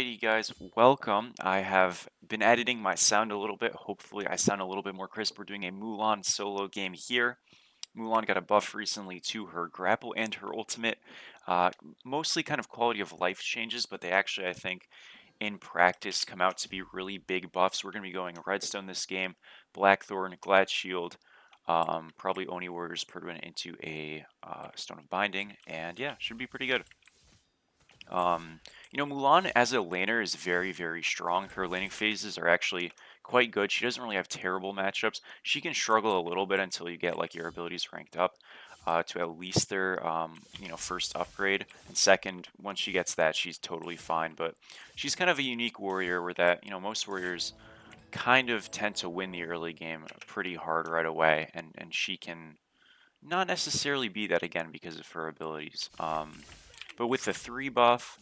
Alrighty, guys, welcome. I have been editing my sound a little bit. Hopefully, I sound a little bit more crisp. We're doing a Mulan solo game here. Mulan got a buff recently to her grapple and her ultimate. Uh, Mostly kind of quality of life changes, but they actually, I think, in practice come out to be really big buffs. We're going to be going Redstone this game, Blackthorn, Glad Shield, probably Oni Warriors Permanent into a Stone of Binding, and yeah, should be pretty good. Um, Mulan as a laner is very, very strong. Her laning phases are actually quite good. She doesn't really have terrible matchups. She can struggle a little bit until you get like your abilities ranked up to at least their first upgrade. And second, once she gets that, she's totally fine. But she's kind of a unique warrior where that most warriors kind of tend to win the early game pretty hard right away, and she can not necessarily be that again because of her abilities. But with the 3 buff,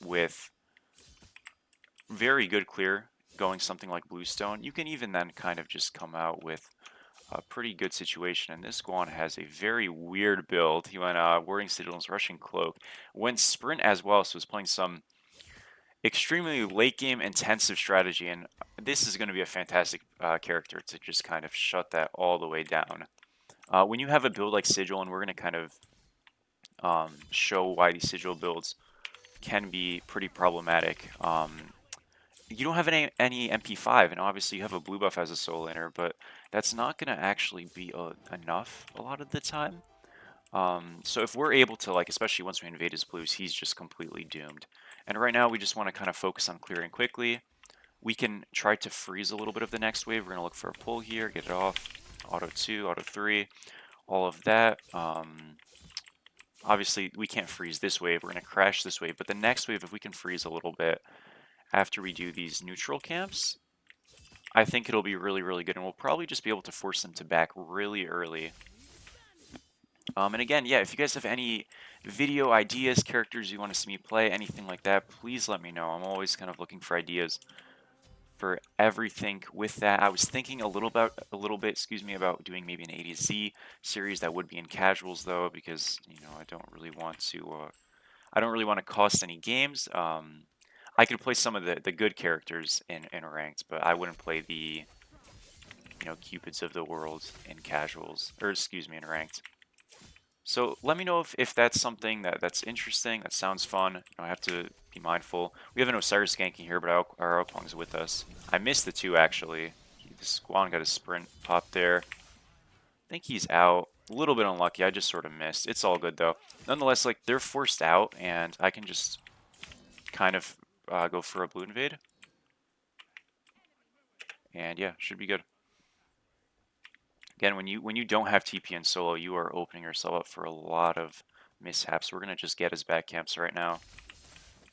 with very good clear, going something like Bluestone, you can even then kind of just come out with a pretty good situation. And this Guan has a very weird build. He went Warding Sigils, Rushing Cloak, went Sprint as well, so was playing some extremely late game intensive strategy. And this is going to be a fantastic character to just kind of shut that all the way down. When you have a build like Sigil, and we're going to kind of show why these Sigil builds can be pretty problematic. You don't have any MP5, and obviously you have a blue buff as a soul laner, but that's not going to actually be enough a lot of the time. So if we're able to, like, especially once we invade his blues, he's just completely doomed. And right now we just want to kind of focus on clearing quickly. We can try to freeze a little bit of the next wave. We're going to look for a pull here, get it off, auto 2, auto 3, all of that. Obviously, we can't freeze this wave. We're going to crash this wave. But the next wave, if we can freeze a little bit after we do these neutral camps, I think it'll be really, really good. And we'll probably just be able to force them to back really early. And again, yeah, if you guys have any video ideas, characters you want to see me play, anything like that, please let me know. I'm always kind of looking for ideas for everything with that. I was thinking a little bit, excuse me, about doing maybe an A to Z series that would be in casuals though, because I don't really want to cost any games. I could play some of the good characters in ranked, but I wouldn't play the Cupids of the world in casuals, or excuse me, in ranked. So let me know if that's something that's interesting, that sounds fun. I have to be mindful. We have an Osiris ganking here, but our Opong's with us. I missed the 2 actually. The Squan got a sprint pop there. I think he's out. A little bit unlucky. I just sort of missed. It's all good though. Nonetheless, like, they're forced out, and I can just kind of go for a blue invade. And yeah, should be good. Again, when you don't have TP in solo, you are opening yourself up for a lot of mishaps. We're gonna just get his back camps right now,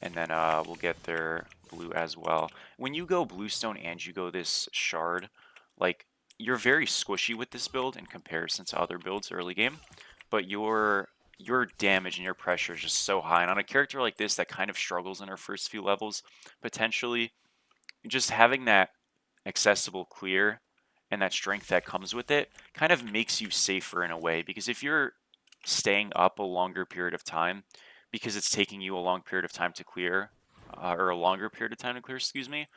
and then we'll get their blue as well. When you go bluestone and you go this shard, like, you're very squishy with this build in comparison to other builds early game, but your damage and your pressure is just so high. And on a character like this that kind of struggles in her first few levels, potentially, just having that accessible clear and that strength that comes with it kind of makes you safer in a way, because if you're staying up a longer period of time because it's taking you a long period of time to clear, or a longer period of time to clear, excuse me,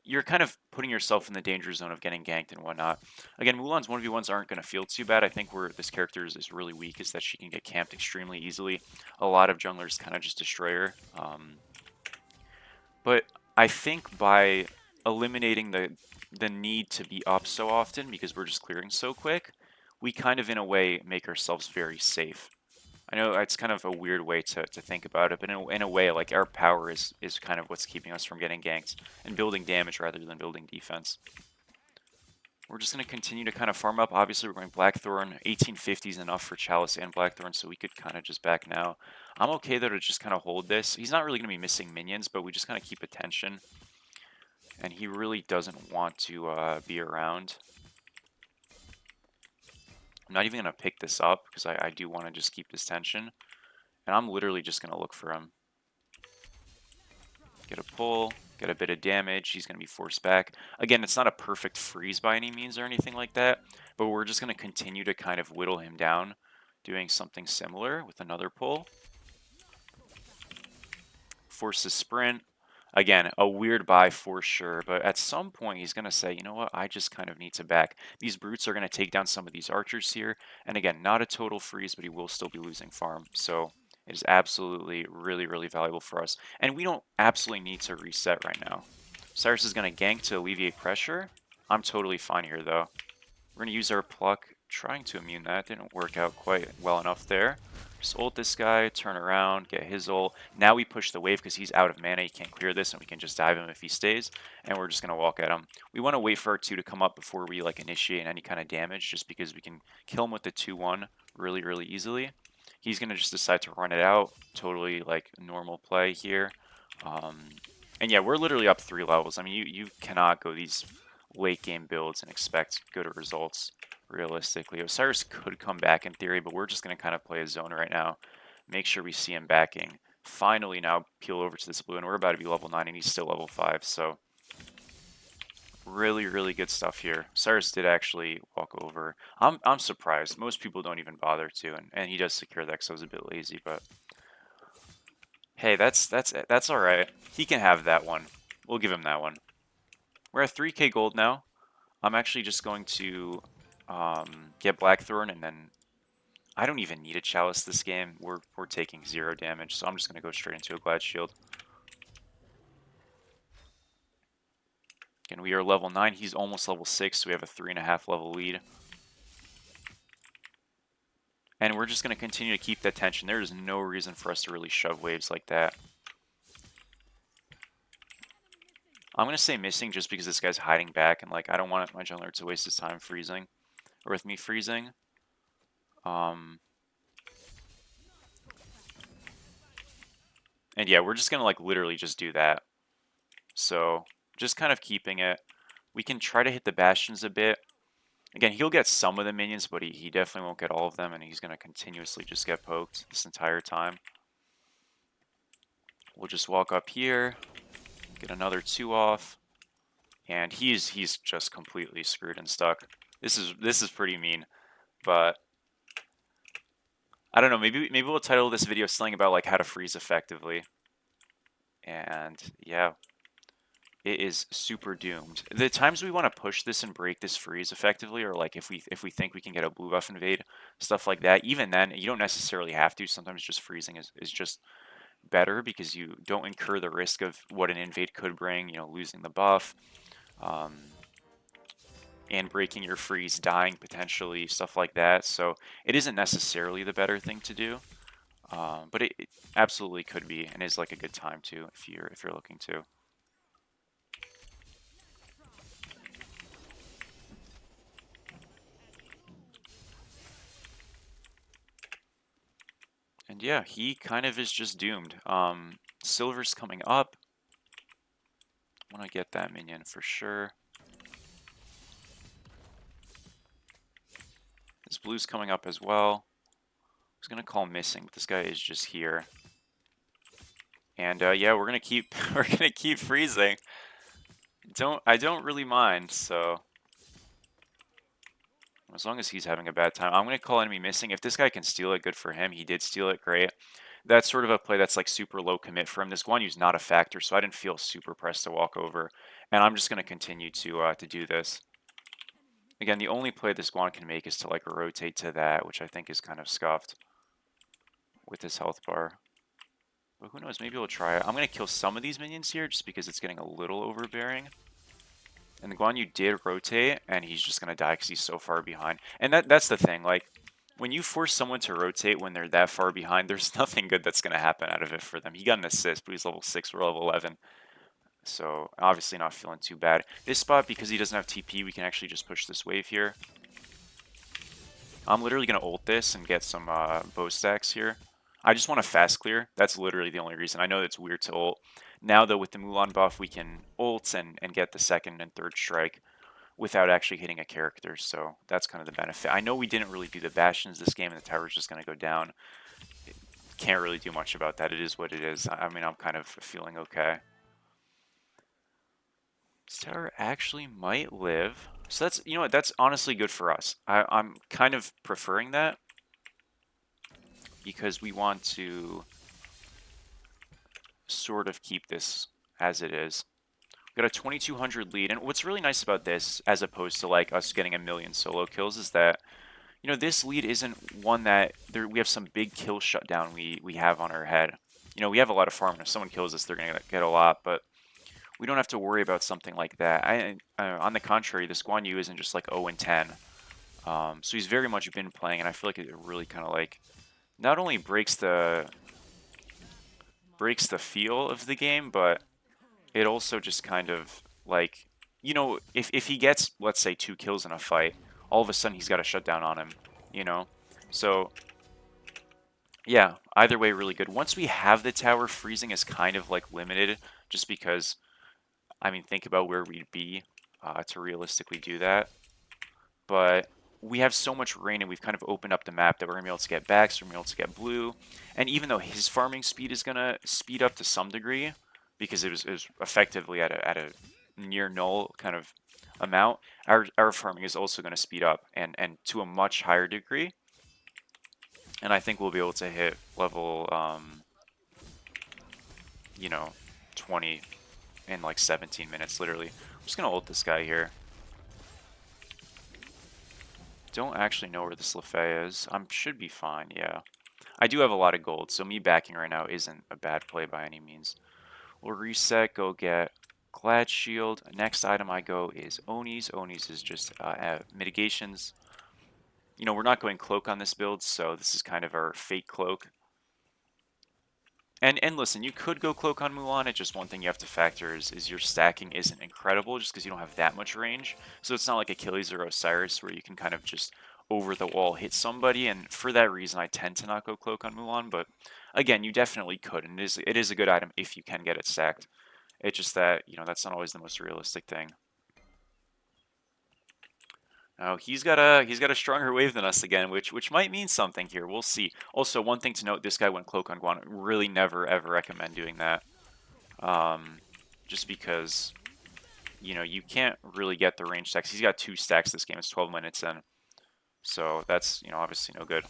you're kind of putting yourself in the danger zone of getting ganked and whatnot. Again, Mulan's 1v1s aren't going to feel too bad. I think where this character is really weak is that she can get camped extremely easily. A lot of junglers kind of just destroy her. But I think by eliminating the need to be up so often, because we're just clearing so quick, we kind of in a way make ourselves very safe. I know it's kind of a weird way to think about it, but in a way, like, our power is kind of what's keeping us from getting ganked and building damage rather than building defense. We're just going to continue to kind of farm up. Obviously, we're going Blackthorn. 1850 is enough for Chalice and Blackthorn, so we could kind of just back now. I'm okay though to just kind of hold this. He's not really going to be missing minions, but we just kind of keep attention. And he really doesn't want to be around. I'm not even going to pick this up because I do want to just keep this tension. And I'm literally just going to look for him. Get a pull, get a bit of damage. He's going to be forced back. Again, it's not a perfect freeze by any means or anything like that, but we're just going to continue to kind of whittle him down, doing something similar with another pull. Force a sprint. Again, a weird buy for sure, but at some point he's going to say, you know what, I just kind of need to back. These brutes are going to take down some of these archers here. And again, not a total freeze, but he will still be losing farm. So it is absolutely really, really valuable for us. And we don't absolutely need to reset right now. Cyrus is going to gank to alleviate pressure. I'm totally fine here, though. We're going to use our pluck, trying to immune that. Didn't work out quite well enough there. Just ult this guy, turn around, get his ult. Now we push the wave because he's out of mana. He can't clear this, and we can just dive him if he stays. And we're just going to walk at him. We want to wait for our 2 to come up before we like initiate any kind of damage, just because we can kill him with the 2-1 really, really easily. He's going to just decide to run it out. Totally like normal play here. And yeah, we're literally up 3 levels. I mean, you cannot go these late game builds and expect good results realistically. Osiris could come back in theory, but we're just going to kind of play a zone right now. Make sure we see him backing. Finally now peel over to this blue, and we're about to be level 9 and he's still level 5, so really, really good stuff here. Cyrus did actually walk over. I'm surprised. Most people don't even bother to, and he does secure that because I was a bit lazy, but hey, that's all right. He can have that one. We'll give him that one. We're at 3k gold now. I'm actually just going to get Blackthorn, and then I don't even need a Chalice this game. We're taking 0 damage, so I'm just going to go straight into a Glad Shield. Again, we are level 9. He's almost level 6, so we have a 3.5 level lead. And we're just going to continue to keep that tension. There is no reason for us to really shove waves like that. I'm going to say missing just because this guy's hiding back, and like I don't want my jungler to waste his time freezing, or with me freezing. And yeah, we're just going to like literally just do that. So just kind of keeping it. We can try to hit the bastions a bit. Again, he'll get some of the minions, but he definitely won't get all of them, and he's going to continuously just get poked this entire time. We'll just walk up here, get another 2 off, and he's just completely screwed and stuck. This is pretty mean, but I don't know. Maybe we'll title this video something about like how to freeze effectively. And yeah, it is super doomed. The times we want to push this and break this freeze effectively, or like if we think we can get a blue buff invade, stuff like that, even then, you don't necessarily have to. Sometimes just freezing is just better because you don't incur the risk of what an invade could bring, you know, losing the buff, and breaking your freeze, dying potentially, stuff like that. So it isn't necessarily the better thing to do, but it absolutely could be, and is like a good time to if you're looking to. And yeah, he kind of is just doomed. Silver's coming up. I want to get that minion for sure. This blue's coming up as well. I was gonna call missing, but this guy is just here. And yeah, we're gonna keep we're gonna keep freezing. I don't really mind, so as long as he's having a bad time. I'm gonna call enemy missing. If this guy can steal it, good for him. He did steal it, great. That's sort of a play that's like super low commit for him. This Guan Yu's not a factor, so I didn't feel super pressed to walk over. And I'm just gonna continue to do this. Again, the only play this Guan can make is to like rotate to that, which I think is kind of scuffed with his health bar. But who knows, maybe we'll try it. I'm going to kill some of these minions here just because it's getting a little overbearing. And the Guan Yu did rotate, and he's just going to die because he's so far behind. And that's the thing, like, when you force someone to rotate when they're that far behind, there's nothing good that's going to happen out of it for them. He got an assist, but he's level 6, we're level 11. So, obviously not feeling too bad. This spot, because he doesn't have TP, we can actually just push this wave here. I'm literally going to ult this and get some bow stacks here. I just want to fast clear. That's literally the only reason. I know it's weird to ult. Now, though, with the Mulan buff, we can ult and get the second and third strike without actually hitting a character. So that's kind of the benefit. I know we didn't really do the bastions this game, and the tower's just going to go down. Can't really do much about that. It is what it is. I mean, I'm kind of feeling okay. This tower actually might live. So that's, you know what, that's honestly good for us. I'm kind of preferring that because we want to sort of keep this as it is. We got a 2200 lead, and what's really nice about this, as opposed to like us getting a million solo kills, is that this lead isn't one that we have some big kill shutdown we have on our head. We have a lot of farm, and if someone kills us, they're gonna get a lot, but we don't have to worry about something like that. On the contrary, this Guan Yu isn't just like 0 and 10. So he's very much been playing, and I feel like it really kind of like not only breaks the feel of the game, but it also just kind of like if he gets, let's say, 2 kills in a fight, all of a sudden he's got a shutdown on him, you know. So yeah, either way, really good. Once we have the tower, freezing is kind of like limited, just because I mean, think about where we'd be to realistically do that. But we have so much rain, and we've kind of opened up the map that we're going to be able to get backs, we're going to be able to get blue. And even though his farming speed is going to speed up to some degree, because it was effectively at a near null kind of amount, our farming is also going to speed up, and to a much higher degree. And I think we'll be able to hit level, 20 in like 17 minutes, literally. I'm just going to ult this guy here. Don't actually know where this Lefay is. Should be fine, yeah. I do have a lot of gold, so me backing right now isn't a bad play by any means. We'll reset, go get Glad Shield. Next item I go is Oni's. Oni's is just mitigations. We're not going Cloak on this build, so this is kind of our fake Cloak. And listen, you could go Cloak on Mulan. It's just one thing you have to factor is your stacking isn't incredible, just because you don't have that much range. So it's not like Achilles or Osiris where you can kind of just over the wall hit somebody. And for that reason, I tend to not go Cloak on Mulan. But again, you definitely could, and it is a good item if you can get it stacked. It's just that that's not always the most realistic thing. Oh, he's got a stronger wave than us again, which might mean something here. We'll see. Also, one thing to note: this guy went Cloak on Guan. Really, never ever recommend doing that. Just because you can't really get the range stacks. He's got 2 stacks this game. It's 12 minutes in, so that's obviously no good.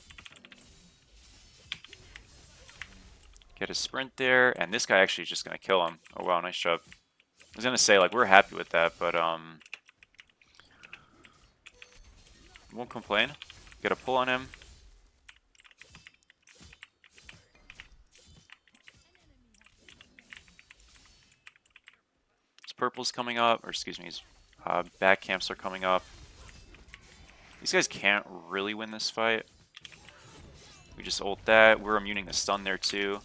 Get a sprint there, and this guy actually is just gonna kill him. Oh wow, nice job. I was gonna say like we're happy with that, but won't complain. Get a pull on him. His purple's coming up, or excuse me, his back camps are coming up. These guys can't really win this fight. We just ult that. We're immuning the stun there too.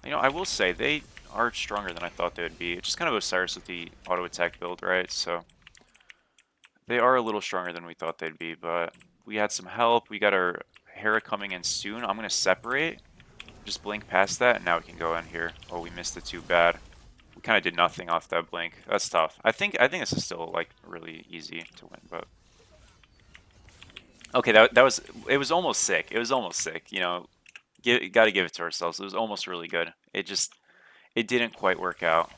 I will say they are stronger than I thought they would be. It's just kind of Osiris with the auto attack build, right? So they are a little stronger than we thought they'd be, but we had some help. We got our Hera coming in soon. I'm going to separate. Just blink past that, and now we can go in here. Oh, we missed it too bad. We kind of did nothing off that blink. That's tough. I think this is still like really easy to win, but okay, it was almost sick. It was almost sick. Got to give it to ourselves. It was almost really good. It didn't quite work out.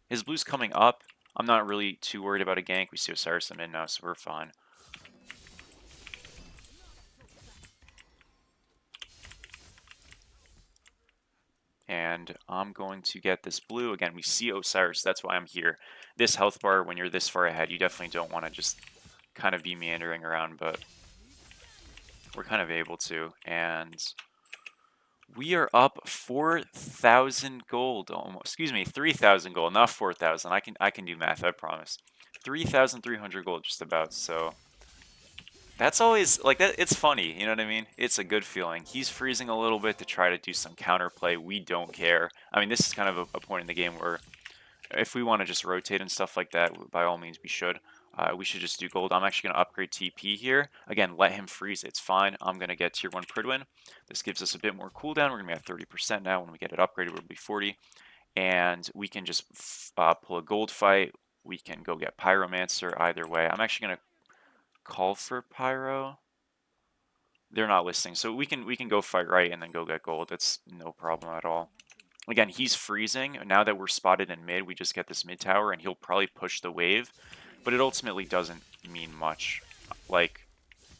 His blue's coming up. I'm not really too worried about a gank. We see Osiris in now, so we're fine. And I'm going to get this blue. Again, we see Osiris. That's why I'm here. This health bar, when you're this far ahead, you definitely don't want to just kind of be meandering around, but we're kind of able to. And we are up 4,000 gold almost. Excuse me, 3,000 gold, not 4,000. I can do math, I promise. 3,300 gold just about. So that's always like that. It's funny, you know what I mean? It's a good feeling. He's freezing a little bit to try to do some counterplay. We don't care. I mean, this is kind of a point in the game where if we want to just rotate and stuff like that, by all means we should. We should just do gold. I'm actually going to upgrade TP here. Again, let him freeze. It's fine. I'm going to get tier 1 Pridwin. This gives us a bit more cooldown. We're going to be at 30% now. When we get it upgraded, we'll be 40. And we can just pull a gold fight. We can go get Pyromancer either way. I'm actually going to call for Pyro. They're not listing. So we can go fight right and then go get gold. That's no problem at all. Again, he's freezing. Now that we're spotted in mid, we just get this mid tower, and he'll probably push the wave. But it ultimately doesn't mean much. Like,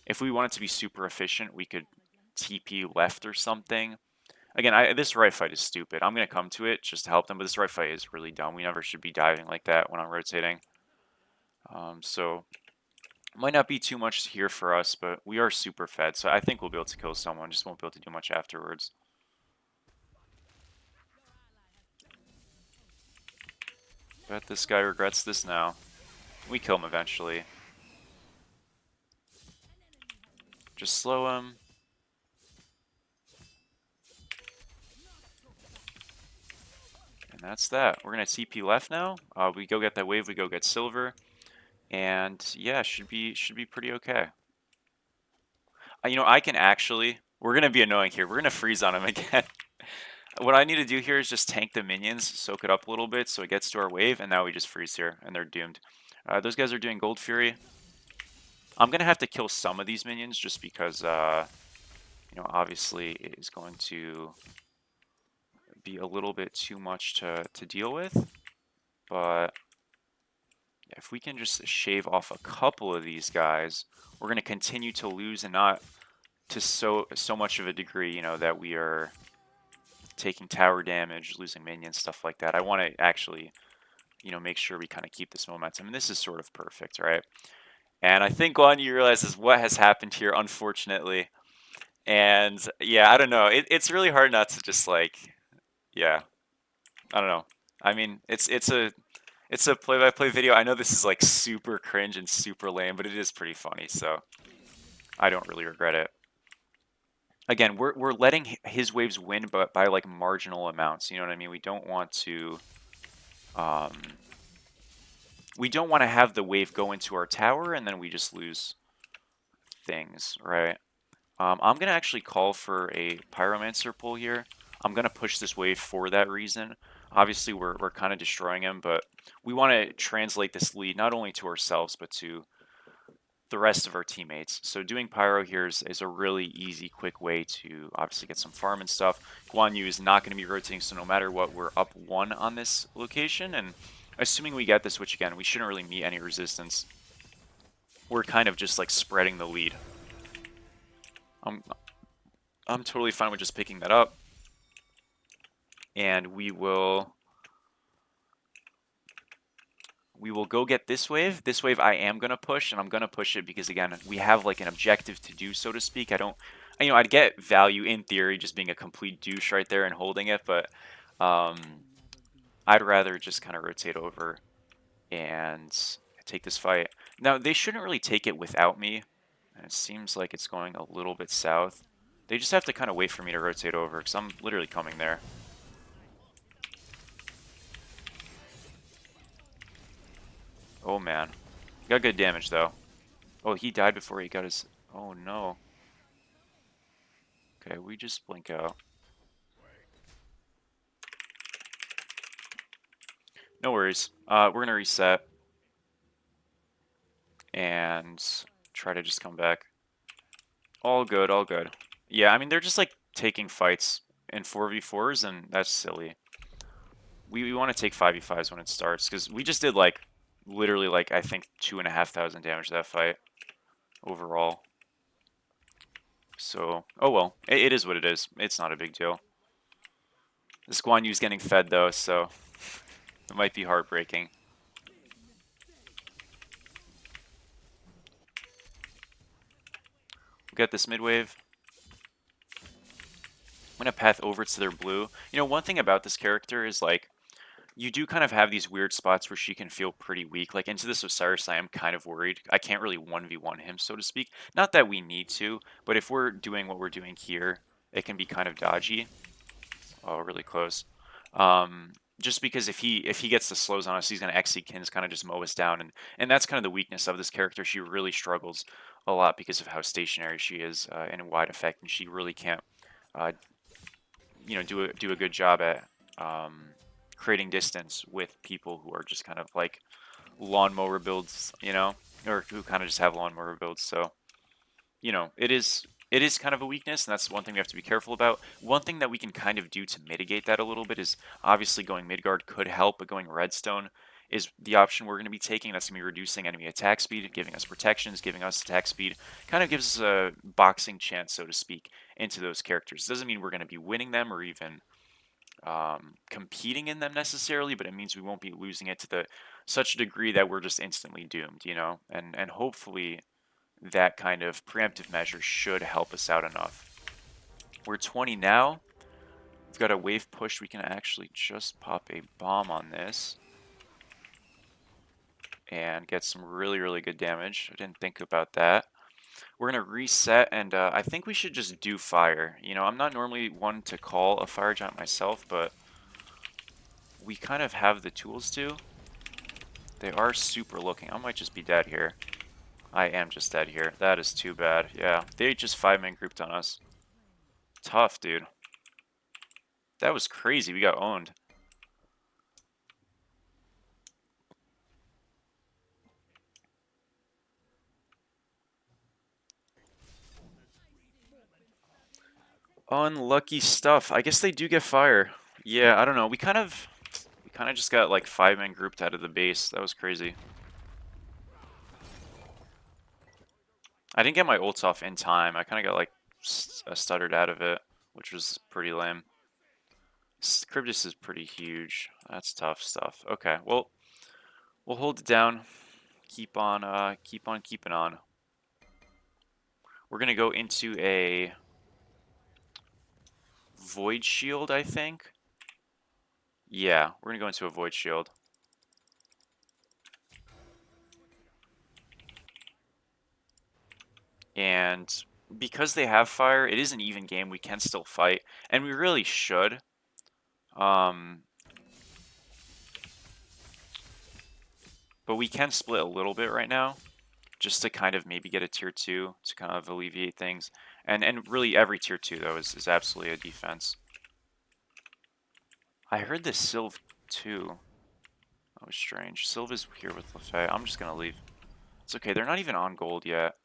if we wanted to be super efficient, we could TP left or something. Again, this right fight is stupid. I'm going to come to it just to help them, but this right fight is really dumb. We never should be diving like that when I'm rotating. So might not be too much here for us, but we are super fed, so I think we'll be able to kill someone, just won't be able to do much afterwards. Bet this guy regrets this now. We kill him eventually. Just slow him. And that's that. We're going to TP left now. We go get that wave, we go get silver. And yeah, should be pretty okay. You know, I can actually... We're going to be annoying here. We're going to freeze on him again. What I need to do here is just tank the minions, soak it up a little bit so it gets to our wave, and now we just freeze here, and they're doomed. Those guys are doing Gold Fury. I'm going to have to kill some of these minions just because, you know, obviously it is going to be a little bit too much to deal with. But if we can just shave off a couple of these guys, we're going to continue to lose, and not to so much of a degree, you know, that we are taking tower damage, losing minions, stuff like that. I want to actually, you know, make sure we kind of keep this momentum. And this is sort of perfect, right? And I think Guan Yu realizes what has happened here, unfortunately. And yeah, I don't know. It's really hard not to just like, yeah, I don't know. I mean, it's a play-by-play video. I know this is like super cringe and super lame, but it is pretty funny, so I don't really regret it. Again, we're letting his waves win, but by like marginal amounts. You know what I mean? We don't want to have the wave go into our tower and then we just lose things, right? I'm gonna actually call for a Pyromancer pull here. I'm gonna push this wave for that reason. Obviously, we're kind of destroying him, but we want to translate this lead not only to ourselves but to the rest of our teammates. So doing Pyro here is a really easy, quick way to obviously get some farm and stuff. Guan Yu is not going to be rotating, so no matter what, we're up 1 on this location, and assuming we get this, which again, we shouldn't really meet any resistance, we're kind of just like spreading the lead. I'm totally fine with just picking that up, and we will go get this wave. This wave I am going to push, and I'm going to push it because, again, we have like an objective to do, so to speak. You know, I'd get value in theory just being a complete douche right there and holding it, but I'd rather just kind of rotate over and take this fight. Now, they shouldn't really take it without me, and it seems like it's going a little bit south. They just have to kind of wait for me to rotate over because I'm literally coming there. Oh, man. Got good damage, though. Oh, he died before he got his... Oh, no. Okay, we just blink out. No worries. We're going to reset. And try to just come back. All good, all good. Yeah, I mean, they're just, like, taking fights in 4v4s, and that's silly. We want to take 5v5s when it starts, because we just did, like, literally, like, I think 2,500 damage that fight overall. So, oh well. It is what it is. It's not a big deal. This Guan Yu's getting fed, though, so it might be heartbreaking. We'll get this mid wave. I'm going to path over to their blue. You know, one thing about this character is, like, you do kind of have these weird spots where she can feel pretty weak. Like, into this Osiris, I am kind of worried. I can't really 1v1 him, so to speak. Not that we need to, but if we're doing what we're doing here, it can be kind of dodgy. Oh, really close. Just because if he gets the slows on us, he's going to Exekins, kind of just mow us down. And that's kind of the weakness of this character. She really struggles a lot because of how stationary she is in a wide effect, and she really can't, you know, do a good job at creating distance with people who are just kind of like lawnmower builds, you know, or who kind of just have lawnmower builds. So, you know, it is kind of a weakness, and that's one thing we have to be careful about. One thing that we can kind of do to mitigate that a little bit is obviously going Midgard could help, but going Redstone is the option we're going to be taking. That's going to be reducing enemy attack speed, giving us protections, giving us attack speed. Kind of gives us a boxing chance, so to speak, into those characters. Doesn't mean we're going to be winning them or even competing in them necessarily, but it means we won't be losing it to such a degree that we're just instantly doomed, you know? And hopefully that kind of preemptive measure should help us out enough. We're 20 now. We've got a wave push. We can actually just pop a bomb on this and get some really, really good damage. I didn't think about that. We're going to reset, and I think we should just do fire. You know, I'm not normally one to call a fire giant myself, but we kind of have the tools to. They are super looking. I might just be dead here. I am just dead here. That is too bad. Yeah, they just 5-man grouped on us. Tough, dude. That was crazy. We got owned. Unlucky stuff. I guess they do get fire. Yeah, I don't know. We kind of just got like 5-man grouped out of the base. That was crazy. I didn't get my ults off in time. I kind of got like stuttered out of it, which was pretty lame. Cryptus is pretty huge. That's tough stuff. Okay, well, we'll hold it down. Keep on keeping on. We're gonna go into a void shield, I think. Yeah, we're gonna go into a void shield. And because they have fire, it is an even game. We can still fight, and we really should. But we can split a little bit right now, just to kind of maybe get a tier 2 to kind of alleviate things. And really every tier 2 though is absolutely a defense. I heard this Sylve too. That was strange. Sylve is here with LaFay. I'm just gonna leave. It's okay, they're not even on gold yet.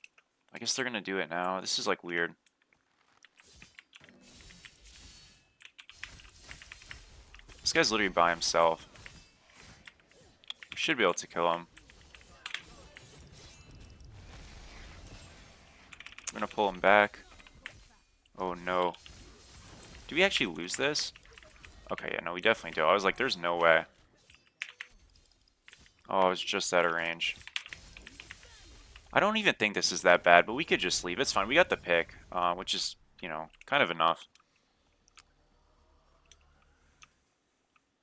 I guess they're gonna do it now. This is like weird. This guy's literally by himself. We should be able to kill him. I'm gonna pull him back. Oh no. Do we actually lose this? Okay, yeah, no, we definitely do. I was like, there's no way. Oh, I was just out of range. I don't even think this is that bad, but we could just leave. It's fine. We got the pick, which is, you know, kind of enough.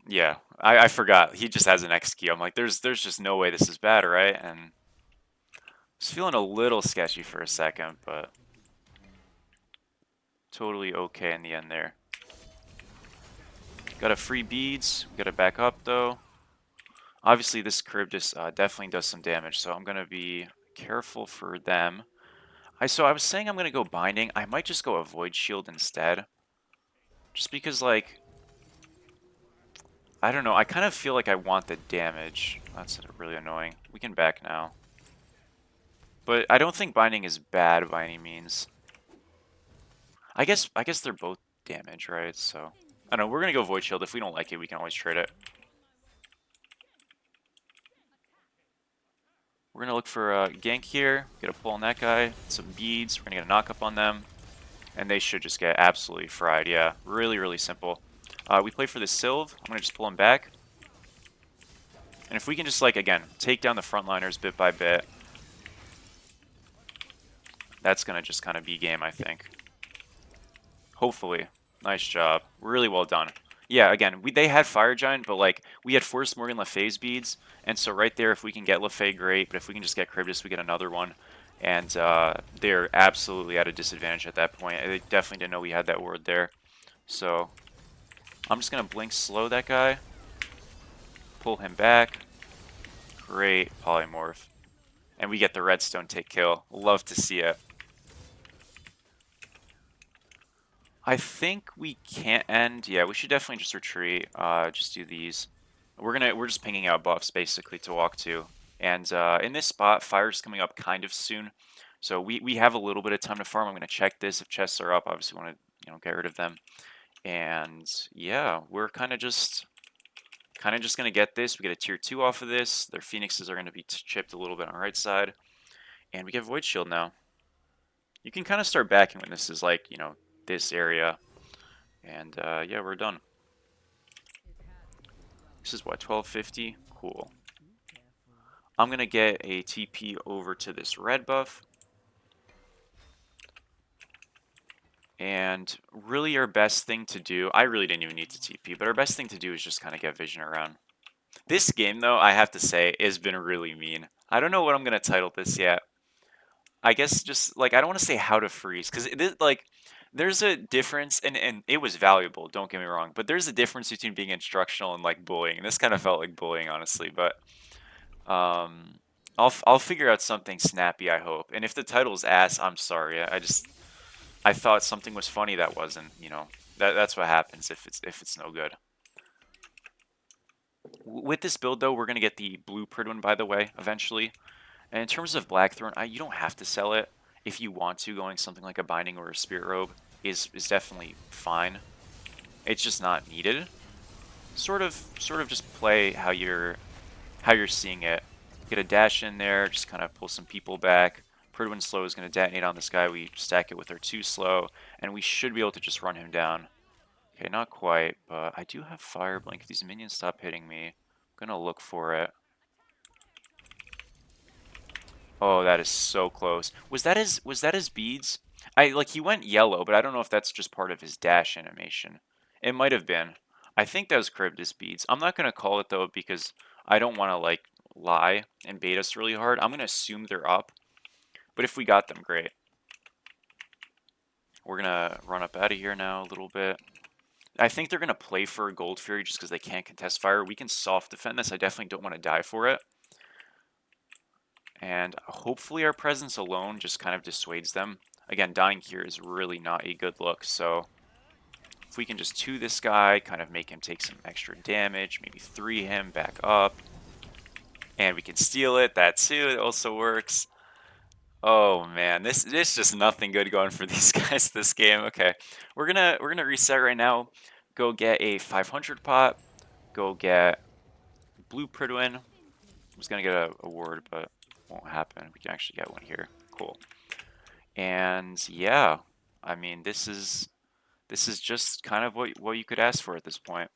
Yeah, I forgot. He just has an X key. I'm like, there's just no way this is bad, right? And I was feeling a little sketchy for a second, but totally okay in the end there. Got a free beads. We got to back up though. Obviously, this crib just definitely does some damage, so I'm gonna be careful for them. So I was saying I'm gonna go binding. I might just go a void shield instead, just because like I don't know. I kind of feel like I want the damage. That's really annoying. We can back now. But I don't think binding is bad by any means. I guess they're both damage, right? So I don't know. We're gonna go void shield. If we don't like it, we can always trade it. We're gonna look for a gank here. Get a pull on that guy. Some beads. We're gonna get a knock up on them, and they should just get absolutely fried. Yeah, really, really simple. We play for the Sylve. I'm gonna just pull him back. And if we can just, like, again, take down the frontliners bit by bit, that's going to just kind of be game, I think. Hopefully. Nice job. Really well done. Yeah, again, they had Fire Giant, but, like, we had forced Morgan Le Fay's beads, and so right there, if we can get Le Fay, great, but if we can just get Cryptus, we get another one. And they're absolutely at a disadvantage at that point. They definitely didn't know we had that ward there. So I'm just going to blink slow that guy. Pull him back. Great polymorph. And we get the redstone take kill. Love to see it. I think we can't end. Yeah, we should definitely just retreat. Just do these. We're just pinging out buffs basically to walk to. And in this spot, fire's coming up kind of soon. So we have a little bit of time to farm. I'm gonna check this. If chests are up, obviously want to get rid of them. And yeah, we're kind of just Kind of just going to get this. We get a tier 2 off of this. Their Phoenixes are going to be chipped a little bit on the right side. And we get Void Shield now. You can kind of start backing when this is like, you know, this area. And yeah, we're done. This is what, 1250? Cool. I'm going to get a TP over to this red buff. And really our best thing to do, I really didn't even need to TP, but our best thing to do is just kind of get vision around. This game, though, I have to say, has been really mean. I don't know what I'm going to title this yet. I guess just, like, I don't want to say how to freeze, because, like, there's a difference, and it was valuable, don't get me wrong, but there's a difference between being instructional and, like, bullying, and this kind of felt like bullying, honestly, but, I'll figure out something snappy, I hope, and if the title's ass, I'm sorry, I thought something was funny that wasn't, you know, that's what happens if it's no good. With this build, though, we're going to get the blue Pridwin, by the way, eventually. And in terms of Blackthorn, you don't have to sell it. If you want to, going something like a Binding or a Spirit Robe is definitely fine. It's just not needed. Sort of just play how you're seeing it. Get a dash in there, just kind of pull some people back. Pridwin slow is going to detonate on this guy. We stack it with our 2 slow, and we should be able to just run him down. Okay, not quite, but I do have Fire Blink. If these minions stop hitting me, I'm going to look for it. Oh, that is so close. Was that his beads? He went yellow, but I don't know if that's just part of his dash animation. It might have been. I think that was Charybdis beads. I'm not gonna call it though because I don't want to like lie and bait us really hard. I'm gonna assume they're up, but if we got them, great. We're gonna run up out of here now a little bit. I think they're gonna play for a Gold Fury just because they can't contest fire. We can soft defend this. I definitely don't want to die for it. And hopefully our presence alone just kind of dissuades them. Again, dying here is really not a good look, so if we can just 2 this guy, kind of make him take some extra damage, maybe 3 him back up, and we can steal it, that too, it also works. Oh man, this just nothing good going for these guys this game. Okay, we're gonna reset right now, go get a 500 pot, go get blue Pridwin. I was gonna get a award, but won't happen. We can actually get one here. Cool. And yeah, I mean, this is just kind of what you could ask for at this point.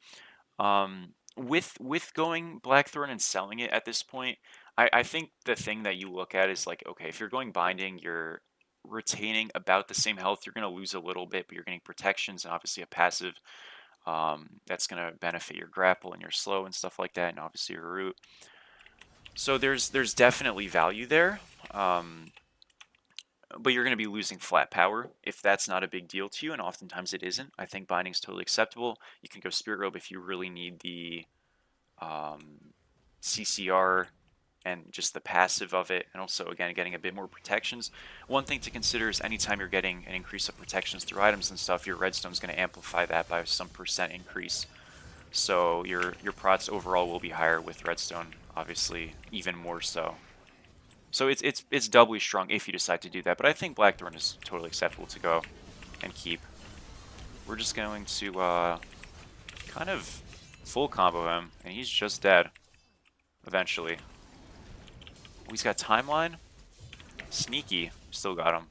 With going Blackthorn and selling it at this point, I think the thing that you look at is like, okay, if you're going Binding, you're retaining about the same health. You're going to lose a little bit, but you're getting protections and obviously a passive that's going to benefit your grapple and your slow and stuff like that, and obviously your root. So there's definitely value there. But you're going to be losing flat power if that's not a big deal to you, and oftentimes it isn't. I think Binding's totally acceptable. You can go Spirit Robe if you really need the CCR and just the passive of it, and also, again, getting a bit more protections. One thing to consider is anytime you're getting an increase of protections through items and stuff, your redstone's going to amplify that by some % increase. So your prots overall will be higher with redstone, obviously, even more so. So it's doubly strong if you decide to do that, but I think Blackthorn is totally acceptable to go and keep. We're just going to kind of full combo him, and he's just dead eventually. Oh, he's got timeline. Sneaky. Still got him.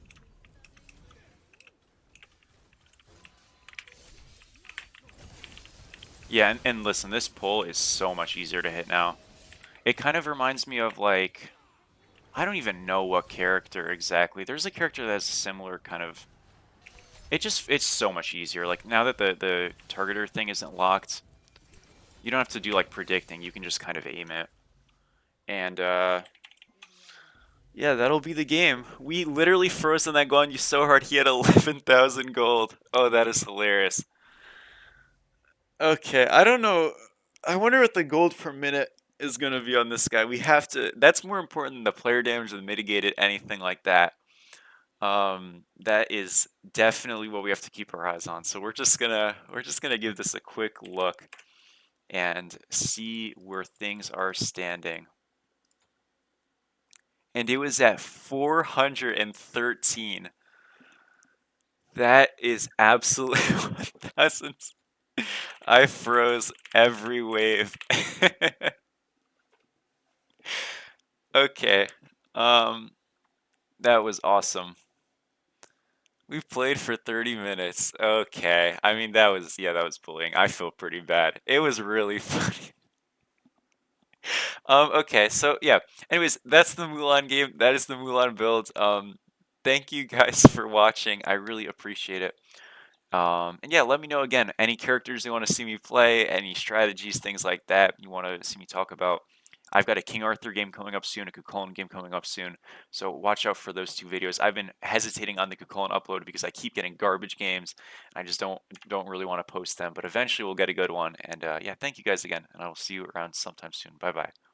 Yeah, and listen, this pull is so much easier to hit now. It kind of reminds me of, like, I don't even know what character exactly. There's a character that has a similar kind of... It's so much easier. Like, now that the targeter thing isn't locked, you don't have to do, like, predicting. You can just kind of aim it. And, yeah, that'll be the game. We literally froze on that Guan Yu so hard he had 11,000 gold. Oh, that is hilarious. Okay, I don't know. I wonder what the gold per minute is going to be on this guy. We have to... That's more important than the player damage, the mitigated, anything like that. That is definitely what we have to keep our eyes on. So we're just gonna give this a quick look and see where things are standing. And it was at 413. That is absolutely 1,000. I froze every wave. Okay. Um, that was awesome. We played for 30 minutes. Okay. I mean, yeah, that was bullying. I feel pretty bad. It was really funny. Okay, so yeah. Anyways, that's the Mulan game. That is the Mulan build. Thank you guys for watching. I really appreciate it. And yeah, let me know again any characters you want to see me play, any strategies, things like that you want to see me talk about. I've got a King Arthur game coming up soon, a Cuchulainn game coming up soon, so watch out for those two videos. I've been hesitating on the Cuchulainn upload because I keep getting garbage games. I just don't really want to post them, but eventually we'll get a good one. And yeah, thank you guys again, and I will see you around sometime soon. Bye bye.